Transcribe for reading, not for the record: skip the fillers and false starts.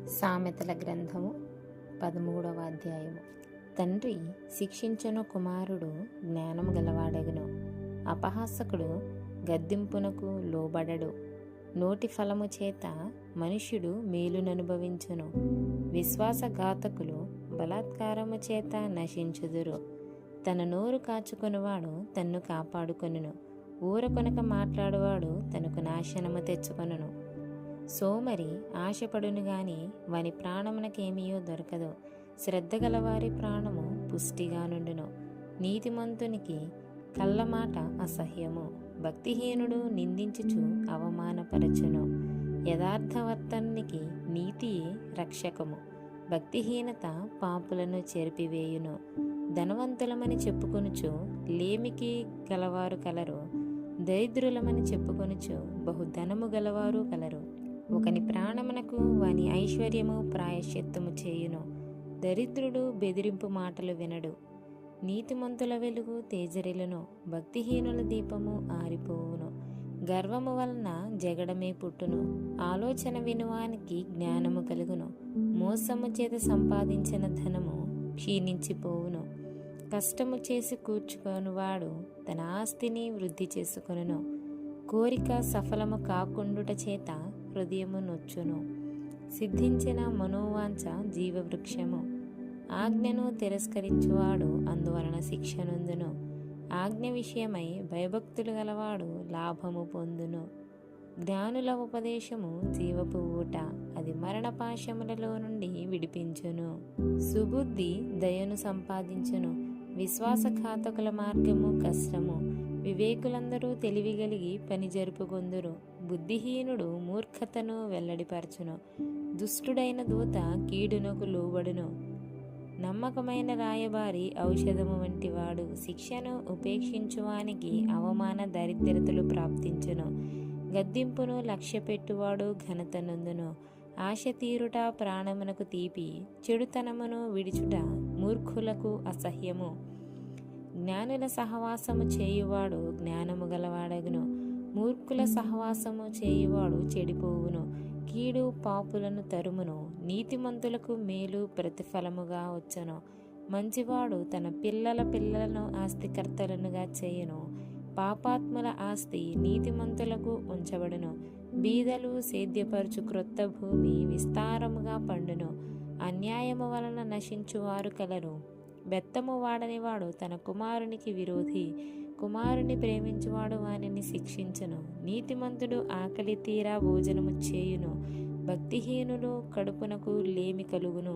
సామెతల గ్రంథము 13వ అధ్యాయము. తండ్రి శిక్షించును, కుమారుడు జ్ఞానము గలవాడగును. అపహాసకుడు గద్దింపునకు లోబడడు. నోటి ఫలము చేత మనుష్యుడు మేలుననుభవించును. విశ్వాసఘాతకులు బలాత్కారము చేత నశించుదురు. తన నోరు కాచుకొనువాడు తన్ను కాపాడుకొనును. ఊరకొనక మాట్లాడువాడు తనకు నాశనము తెచ్చుకొనును. సోమరి ఆశపడును గాని వాని ప్రాణమునకేమియో దొరకదు. శ్రద్ధ గలవారి ప్రాణము పుష్టిగా నుండును. నీతిమంతునికి కళ్ళమాట అసహ్యము. భక్తిహీనుడు నిందించుచు అవమానపరచును. యథార్థవర్తనునికి నీతియే రక్షకము. భక్తిహీనత పాపులను చెరిపివేయును. ధనవంతులమని చెప్పుకొనుచు లేమికి గలవారు కలరు. దరిద్రులమని చెప్పుకొనుచు బహుధనము గలవారు కలరు. ఒకని ప్రాణమునకు వాని ఐశ్వర్యము ప్రాయశ్చిత్తము చేయును. దరిద్రుడు బెదిరింపు మాటలు వినడు. నీతిమంతుల వెలుగు తేజరిల్లును. భక్తిహీనుల దీపము ఆరిపోవును. గర్వము వలన జగడమే పుట్టును. ఆలోచన వినువానికి జ్ఞానము కలుగును. మోసము చేత సంపాదించిన ధనము క్షీణించిపోవును. కష్టము చేసి కూర్చుకొనువాడు తన ఆస్తిని వృద్ధి చేసుకొనును. కోరిక సఫలము కాకుండుట చేత హృదయము నొచ్చును. సిద్ధించిన మనోవాంఛ జీవవృక్షము. ఆజ్ఞను తిరస్కరించువాడు అందువలన శిక్షనొందును. ఆజ్ఞ విషయమై భయభక్తులు గలవాడు లాభము పొందును. జ్ఞానుల ఉపదేశము జీవపు ఊట, అది మరణపాశములలో నుండి విడిపించును. సుబుద్ధి దయను సంపాదించును. విశ్వాసఘాతకుల మార్గము కష్టము. వివేకులందరూ తెలివిగలిగి పని జరుపుకొందురు. బుద్ధిహీనుడు మూర్ఖతను వెల్లడిపరచును. దుష్టుడైన దూత కీడునకు లోబడును. నమ్మకమైన రాయబారి ఔషధము వంటివాడు. శిక్షను ఉపేక్షించువానికి అవమాన దరిద్రతలు ప్రాప్తించును. గద్దింపును లక్ష్యపెట్టువాడు ఘనత నొందును. ఆశ తీరుట ప్రాణమునకు తీపి. చెడుతనమును విడిచుట మూర్ఖులకు అసహ్యము. జ్ఞానుల సహవాసము చేయువాడు జ్ఞానము గలవాడగును. మూర్ఖుల సహవాసము చేయువాడు చెడిపోవును. కీడు పాపులను తరుమును. నీతిమంతులకు మేలు ప్రతిఫలముగా వచ్చును. మంచివాడు తన పిల్లల పిల్లలను ఆస్తికర్తలనుగా చేయును. పాపాత్ముల ఆస్తి నీతిమంతులకు ఉంచబడును. బీదలు సేద్యపరచు క్రొత్త భూమి విస్తారముగా పండును. అన్యాయము వలన నశించువారు కలరు. బెత్తము వాడని వాడు తన కుమారునికి విరోధి. కుమారుని ప్రేమించువాడు వానిని శిక్షించును. నీతిమంతుడు ఆకలి తీరా భోజనము చేయును. భక్తిహీనులు కడుపునకు లేమి కలుగును.